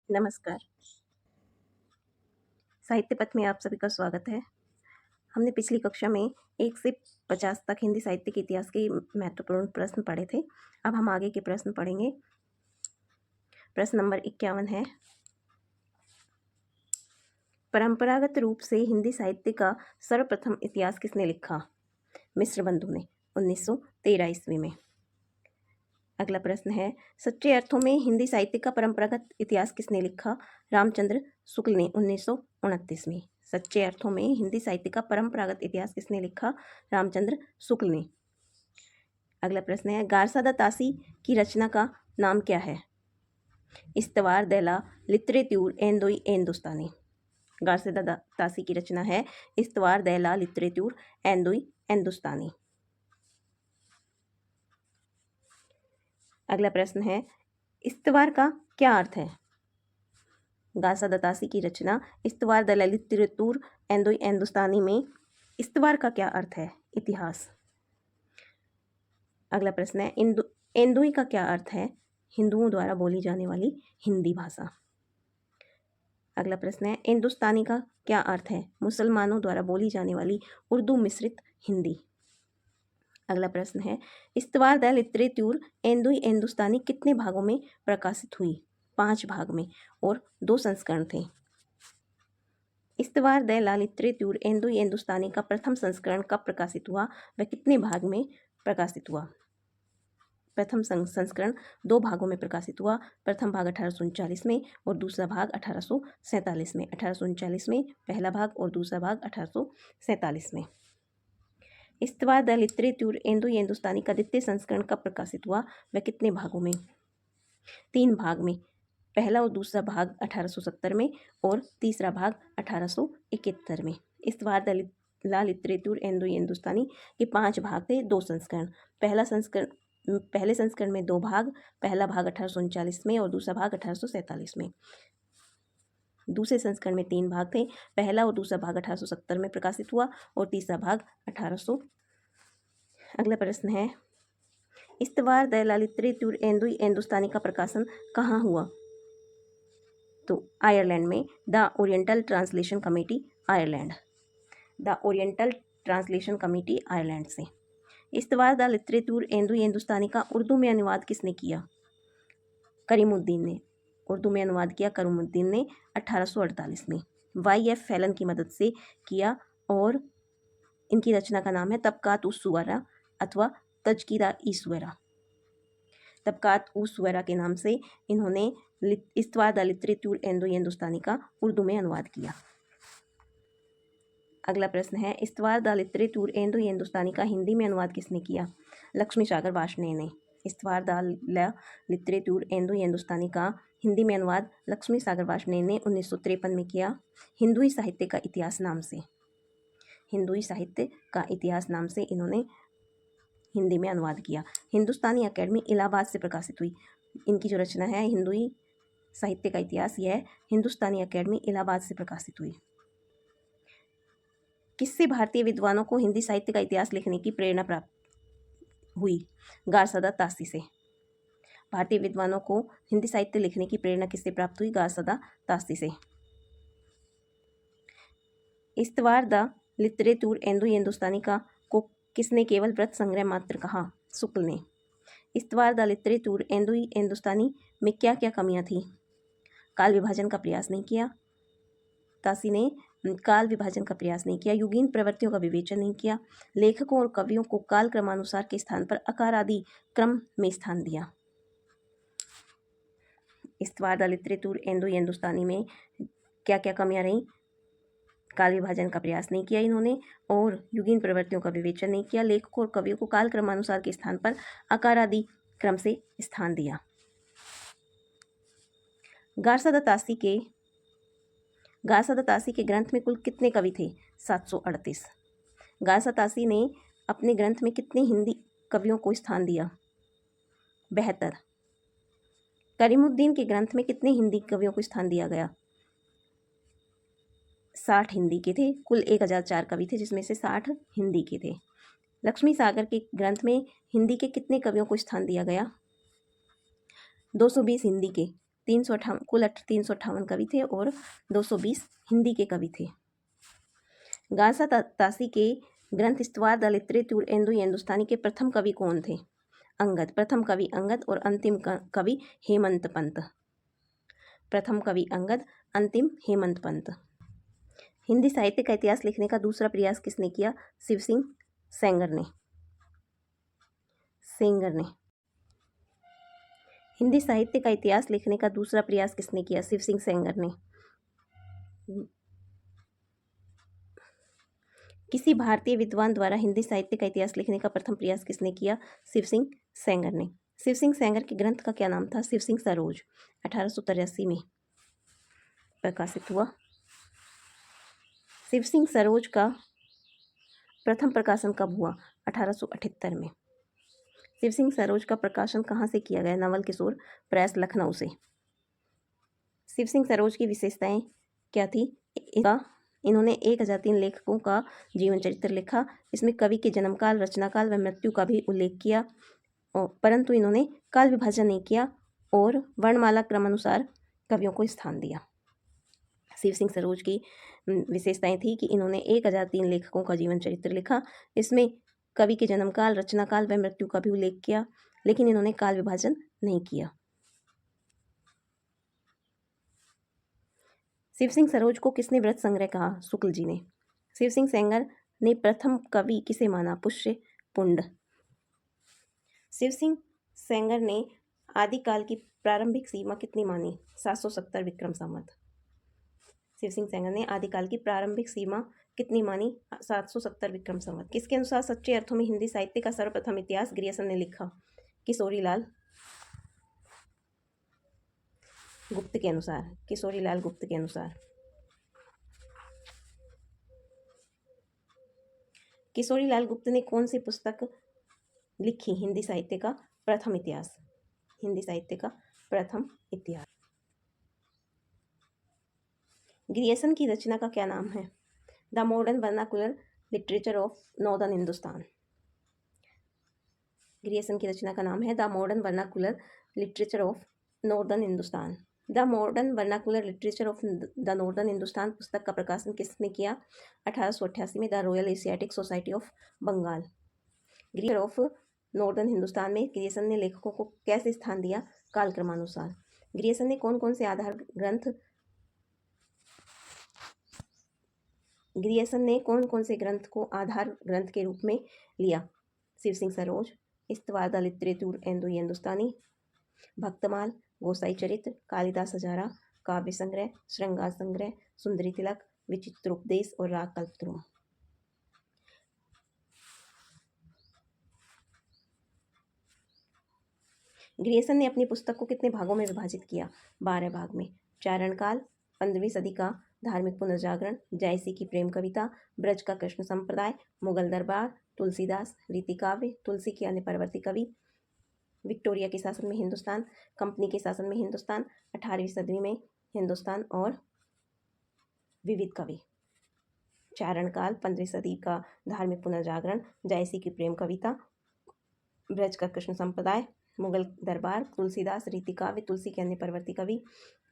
नमस्कार। साहित्य पथ में आप सभी का स्वागत है। हमने पिछली कक्षा में 1 से 50 तक हिंदी साहित्य के इतिहास के महत्वपूर्ण प्रश्न पढ़े थे। अब हम आगे के प्रश्न पढ़ेंगे। प्रश्न नंबर 51 है, परंपरागत रूप से हिंदी साहित्य का सर्वप्रथम इतिहास किसने लिखा? मिश्र बंधु ने 1913 ईस्वी में। अगला प्रश्न है, सच्चे अर्थों में हिंदी साहित्य का परंपरागत इतिहास किसने लिखा? रामचंद्र शुक्ल ने 1929 में। सच्चे अर्थों में हिंदी साहित्य का परंपरागत इतिहास किसने लिखा? रामचंद्र शुक्ल ने। अगला प्रश्न है, गारसादा तासी की रचना का नाम क्या है? इस्तवार दैला लिटरेत्यूर एंदोई एंदुस्तानी। गारसादा तासी की रचना है इस्तवार दैला लिटरेत्यूर एंदोई एंदुस्तानी। अगला प्रश्न है, इस्तवार का क्या अर्थ है? गारसादा तासी की रचना इस्तवार द लिटरेतूर एंदोई एंदुस्तानी में इस्तवार का क्या अर्थ है? इतिहास। अगला प्रश्न है, एंदोई का क्या अर्थ है? हिंदुओं द्वारा बोली जाने वाली हिंदी भाषा। अगला प्रश्न है, हिंदुस्तानी का क्या अर्थ है? मुसलमानों द्वारा बोली जाने वाली उर्दू मिश्रित हिंदी। अगला प्रश्न है, इस्तवार द लिटरेतूर एंदोई एंदुस्तानी कितने भागों में प्रकाशित हुई? 5 भाग में और 2 संस्करण थे। इस्तवार द लिटरेतूर एंदोई एंदुस्तानी का प्रथम संस्करण कब प्रकाशित हुआ? वह कितने भाग में प्रकाशित हुआ? प्रथम संस्करण 2 भागों में प्रकाशित हुआ। प्रथम भाग 1839 में और दूसरा भाग 1847 में। 1839 में पहला भाग और दूसरा भाग 1847 में। इस्तवार द लिटरेतूर एंदोई एंदुस्तानी का द्वितीय संस्करण कब प्रकाशित हुआ? वह कितने भागों में? 3 भाग में। पहला और दूसरा भाग 1870 में और तीसरा भाग 1871 में। इस्तवार द लिटरेतूर एंदोई एंदुस्तानी के 5 भाग थे, 2 संस्करण। पहले संस्करण में 2 भाग, पहला भाग 1839 में और दूसरा भाग 1847 में। दूसरे संस्करण में 3 भाग थे, पहला और दूसरा भाग 1870 में प्रकाशित हुआ और तीसरा भाग 1800। अगला प्रश्न है, इस्तवार द लिटरेतूर एंदोई एंदुस्तानी का प्रकाशन कहाँ हुआ? तो आयरलैंड में, the oriental translation committee Ireland. The oriental translation committee Ireland से। इस्तवार द लिटरेतूर एंदोई एंदुस्तानी का उर्दू में अनुवाद किसने किया? करीमुद्दीन ने। उर्दू में अनुवाद किया करीमुद्दीन ने 1848 में। YF फैलन की मदद से किया और इनकी रचना का नाम है तबकात उस सुवरा अथवा तजकिरा ई सुवरा। तबकात उस सुवरा के नाम से इन्होंने इस्तवार द लिटरेतूर एंदोई एंदुस्तानी का उर्दू में अनुवाद किया। अगला प्रश्न है, इस्तवार द लिटरेतूर एंदोई एंदुस्तानी का हिंदी में अनुवाद किसने किया? लक्ष्मी सागर वार्ष्णेय ने। इस्तवार द लिटरेतूर एंदोई एंदुस्तानी का हिंदी में अनुवाद लक्ष्मी सागर वार्ष्णेय ने 1953 में किया। हिंदुई साहित्य का इतिहास नाम से। हिंदुई साहित्य का इतिहास नाम से इन्होंने हिंदी में अनुवाद किया। हिंदुस्तानी अकेडमी इलाहाबाद से प्रकाशित हुई। इनकी जो रचना है हिंदुई साहित्य का इतिहास, यह हिंदुस्तानी अकेडमी इलाहाबाद से प्रकाशित हुई। किससे भारतीय विद्वानों को हिंदी साहित्य का इतिहास लिखने की प्रेरणा प्राप्त हुई? गारसादा तासी से। भारतीय विद्वानों को हिंदी साहित्य लिखने की प्रेरणा किससे प्राप्त हुई? गारसादा तासी से। इस्तवार द लिटरेतूर एंदोई एंदुस्तानी का को किसने केवल व्रत संग्रह मात्र कहा? शुक्ल ने। इस्तवार द लिटरेतूर एंदोई एंदुस्तानी में क्या क्या कमियां थी? काल विभाजन का प्रयास नहीं किया। तासी ने काल विभाजन का प्रयास नहीं किया। युगीन प्रवृत्तियों का विवेचन नहीं किया। लेखकों और कवियों को काल क्रमानुसार के स्थान पर अकार आदि क्रम में स्थान दिया। इस्तवार द लिटरेतूर एंदोई एंदुस्तानी में क्या क्या कमियां रहीं? काल विभाजन का प्रयास नहीं किया इन्होंने और युगीन प्रवृत्तियों का विवेचन नहीं किया। लेखकों और कवियों को काल क्रमानुसार के स्थान पर अकार आदि क्रम से स्थान दिया। गारसादा तासी के ग्रंथ में कुल कितने कवि थे? 738। गारसादा तासी ने अपने ग्रंथ में कितने हिंदी कवियों को स्थान दिया? 72। करीमुद्दीन के ग्रंथ में कितने हिंदी कवियों को स्थान दिया गया? 60 हिंदी के थे। कुल 1004 कवि थे, जिसमें से 60 हिंदी के थे। लक्ष्मी सागर के ग्रंथ में हिंदी के कितने कवियों को स्थान दिया गया? 220 हिंदी के, कुल 358 कवि थे और 220 हिंदी के कवि थे। गासा तासी के ग्रंथ इस्तवार द लिटरेचर एंडो हिंदुस्तानी के प्रथम कवि कौन थे? अंगद। प्रथम कवि अंगद और अंतिम कवि हेमंत पंत। प्रथम कवि अंगद, अंतिम हेमंत पंत। हिंदी साहित्य का इतिहास लिखने का दूसरा प्रयास किसने किया? शिव सिंह सेंगर ने। हिंदी साहित्य का इतिहास लिखने का दूसरा प्रयास किसने किया? शिव सिंह सेंगर ने। किसी भारतीय विद्वान द्वारा हिंदी साहित्य का इतिहास लिखने का प्रथम प्रयास किसने किया? शिव सिंह सेंगर ने। शिव सिंह सेंगर के ग्रंथ का क्या नाम था? शिव सिंह सरोज। 1883 में प्रकाशित हुआ। शिव सिंह सरोज का प्रथम प्रकाशन कब हुआ? 1878 में। शिव सिंह सरोज का प्रकाशन कहाँ से किया गया? नवल किशोर प्रेस, लखनऊ से। शिव सिंह सरोज की विशेषताएं क्या थी? इन्होंने 1003 लेखकों का जीवन चरित्र लिखा। इसमें कवि के जन्मकाल, रचनाकाल व मृत्यु का भी उल्लेख किया, परंतु इन्होंने काल विभाजन नहीं किया और वर्णमाला क्रमानुसार कवियों को स्थान दिया। शिव सिंह सरोज की विशेषताएं थी कि इन्होंने 1003 लेखकों का जीवन चरित्र लिखा। इसमें कवि के जन्मकाल, रचनाकाल व मृत्यु का भी उल्लेख किया, लेकिन इन्होंने काल विभाजन नहीं किया। शिव सिंह सरोज को किसने व्रत संग्रह कहा? शुक्ल जी ने। शिव सिंह सेंगर ने प्रथम कवि किसे माना? पुष्य पुंड। शिव सिंह सेंगर ने आदिकाल की प्रारंभिक सीमा कितनी मानी? 770 विक्रम संवत। शिव सिंह सेंगर ने आदिकाल की प्रारंभिक सीमा कितनी मानी? 770 विक्रम संवत। किसके अनुसार सच्चे अर्थों में हिंदी साहित्य का सर्वप्रथम इतिहास ग्रियर्सन ने लिखा? किशोरीलाल गुप्त के अनुसार। किशोरीलाल गुप्त के अनुसार। किशोरीलाल गुप्त ने कौन सी पुस्तक लिखी? हिंदी साहित्य का प्रथम इतिहास। हिंदी साहित्य का प्रथम इतिहास। ग्रियर्सन की रचना का क्या नाम है? The modern vernacular literature of northern Hindustan. Grierson की रचना का नाम है the modern vernacular literature of northern Hindustan. The modern vernacular literature of the northern Hindustan पुस्तक का प्रकाशन किसने किया? 1888 में the Royal Asiatic Society of Bengal. Grierson of northern Hindustan में ग्रियर्सन ने लेखकों को कैसे स्थान दिया? कालक्रमानुसार। ग्रियर्सन ने कौन कौन से आधार ग्रंथ ग्रियर्सन ने कौन कौन से ग्रंथ को आधार ग्रंथ के रूप में लिया? शिव सिंह सरोज, इस्तवार द लिटरेचर एंडो हिंदुस्तानी, भक्तमाल, गोसाई चरित्र, कालिदास हजारा, काव्य संग्रह, श्रृंगार संग्रह, सुंदरी तिलक, विचित्रोपदेश और राग कल्पद्रुम। ग्रियर्सन ने अपनी पुस्तक को कितने भागों में विभाजित किया? 12 भाग में। चारणकाल, 15वीं सदी का धार्मिक पुनर्जागरण, जायसी की प्रेम कविता, ब्रज का कृष्ण संप्रदाय, मुगल दरबार, तुलसीदास, रीति काव्य, तुलसी के अन्य परवर्ती कवि, विक्टोरिया के शासन में हिंदुस्तान, कंपनी के शासन में हिंदुस्तान, 18वीं सदी में हिंदुस्तान और विविध कवि। चारणकाल, 15वीं सदी का धार्मिक पुनर्जागरण, जायसी की प्रेम कविता, ब्रज का कृष्ण संप्रदाय, मुगल दरबार, तुलसीदास, रीति काव्य, तुलसी के अन्य परवर्ती कवि,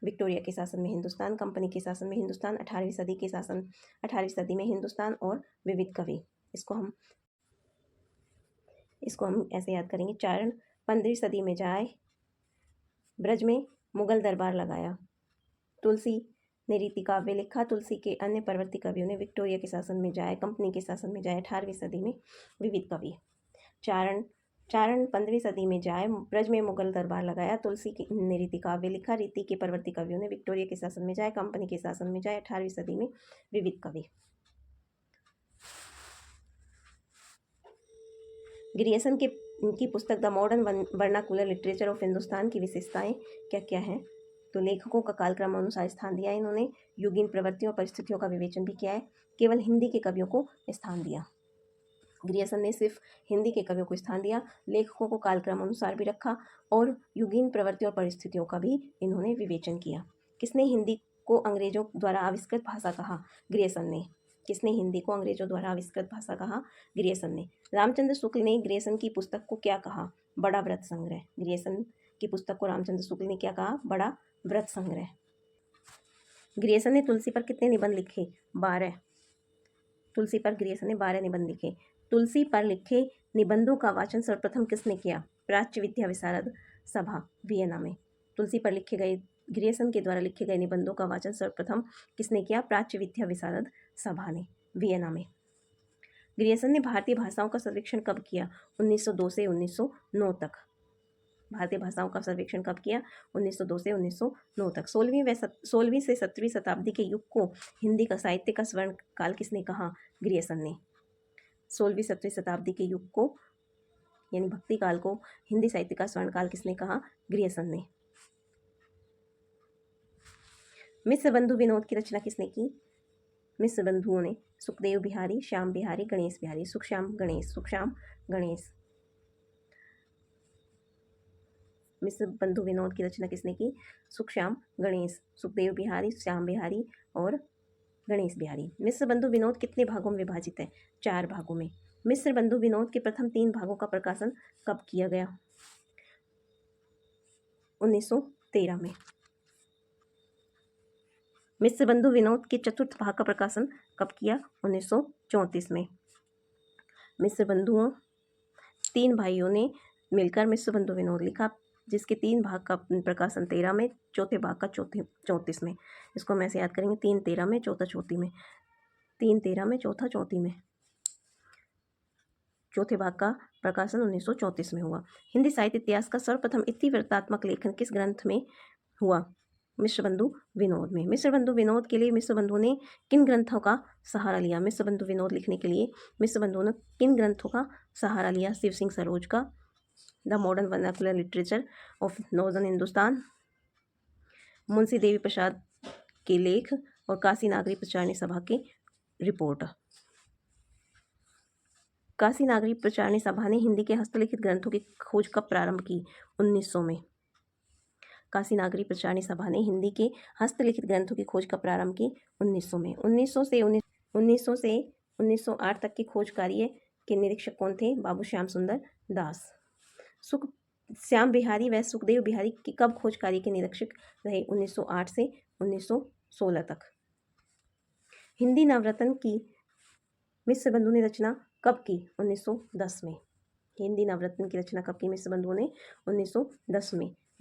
विक्टोरिया के शासन में हिंदुस्तान, कंपनी के शासन में हिंदुस्तान, 18वीं सदी में हिंदुस्तान और विविध कवि। इसको हम ऐसे याद करेंगे। चारण 15वीं सदी में जाए, ब्रज में मुगल दरबार लगाया, तुलसी ने रीति काव्य लिखा, तुलसी के अन्य परवर्ती कवियों ने विक्टोरिया के शासन में जाए, कंपनी के शासन में जाए, 18वीं सदी में विविध कवि। चारण 15वीं सदी में जाए, ब्रज में मुगल दरबार लगाया, तुलसी ने रीति काव्य लिखा, रीति के परवर्ती कवियों ने विक्टोरिया के शासन में जाए, कंपनी के शासन में जाए, 18वीं सदी में विविध कवि। ग्रियर्सन की पुस्तक the modern vernacular literature of Hindustan की विशेषताएं क्या क्या हैं? तो लेखकों का कालक्रम अनुसार स्थान दिया है इन्होंने, युगीन प्रवृत्तियों और परिस्थितियों का विवेचन भी किया है, केवल हिंदी के कवियों को स्थान दिया। ग्रियर्सन ने सिर्फ हिंदी के कवियों को स्थान दिया, लेखकों को कालक्रम अनुसार भी रखा और युगीन प्रवृत्तियों और परिस्थितियों का भी इन्होंने विवेचन किया। किसने हिंदी को अंग्रेजों द्वारा आविष्कृत भाषा कहा? ग्रियर्सन ने। किसने हिंदी को अंग्रेजों द्वारा आविष्कृत भाषा कहा? ग्रियर्सन ने। रामचंद्र शुक्ल ने ग्रियर्सन की पुस्तक को क्या कहा? बड़ा व्रत संग्रह। ग्रियर्सन की पुस्तक को रामचंद्र शुक्ल ने क्या कहा? बड़ा व्रत संग्रह। ग्रियर्सन ने तुलसी पर कितने निबंध लिखे? 12। तुलसी पर ग्रियर्सन ने 12 निबंध लिखे। तुलसी पर लिखे निबंधों का वाचन सर्वप्रथम किसने किया? प्राच्य विद्या विशारद सभा, वियना में। तुलसी पर लिखे गए ग्रियर्सन के द्वारा लिखे गए निबंधों का वाचन सर्वप्रथम किसने किया? प्राच्य विद्या विशारद सभा ने, वियना में। ग्रियर्सन ने भारतीय भाषाओं का सर्वेक्षण कब किया? 1902 से 1909 तक। भारतीय भाषाओं का सर्वेक्षण कब किया? 1902 से 1909 तक। 16वीं से 17वीं शताब्दी के युग को हिंदी का साहित्य का स्वर्ण काल किसने कहा? ग्रियर्सन ने। 16वीं 17वीं शताब्दी के युग को यानी भक्ति काल को हिंदी साहित्य का स्वर्ण काल किसने कहा? ग्रियर्सन ने। मिश्र बंधु विनोद की रचना किसने की? मिश्र बंधुओं ने। सुखदेव बिहारी, श्याम बिहारी, गणेश बिहारी। सुखश्याम गणेश। मिश्र बंधु विनोद की रचना किसने की? सुखश्याम गणेश, सुखदेव बिहारी, श्याम बिहारी और गणेश बिहारी। मिश्र बंधु विनोद कितने भागों में विभाजित है? 4 भागों में। मिश्र बंधु विनोद के प्रथम 3 भागों का प्रकाशन कब किया गया? 1913 में। मिश्र बंधु विनोद के चतुर्थ भाग का प्रकाशन कब किया? 1934 में। मिश्र बंधुओं 3 भाइयों ने मिलकर मिश्र बंधु विनोद लिखा, जिसके 3 भाग का प्रकाशन 13 में, चौथे भाग का 34 में। इसको हम ऐसे याद करेंगे, 3 13 में, चौथा 34 में। 3 13 में, चौथा 34 में। चौथे भाग का प्रकाशन 1934 में हुआ। हिंदी साहित्य इतिहास का सर्वप्रथम इतिवृत्तात्मक लेखन किस ग्रंथ में हुआ? मिश्र बंधु विनोद में। मिश्र बंधु विनोद के लिए मिश्र बंधु ने किन ग्रंथों का सहारा लिया? मिश्र बंधु विनोद लिखने के लिए मिश्र बंधु ने किन ग्रंथों का सहारा लिया? शिव सिंह सरोज का the modern vernacular literature of northern Hindustan, Munshi Devi Prasad के लेख और काशी नागरी प्रचारणी सभा के रिपोर्ट। काशी नागरी प्रचारणी सभा ने हिंदी के हस्तलिखित ग्रंथों की खोज कब प्रारंभ की? 1900 में। काशी नागरी प्रचारणी सभा ने हिंदी के हस्तलिखित ग्रंथों की खोज कब प्रारंभ की? 1900 में। 1900 से 1908 तक के खोज कार्य के निरीक्षक कौन थे? बाबू श्याम सुंदर दास। श्याम बिहारी व सुखदेव बिहारी की कब खोज कार्य के निरीक्षक रहे? 1908 से 1916 तक। हिंदी नवरत्न की मिश्र बंधु ने रचना कब की? 1910 में। हिंदी नवरत्न की रचना कब की मिश्र बंधुओं ने? 1910 में।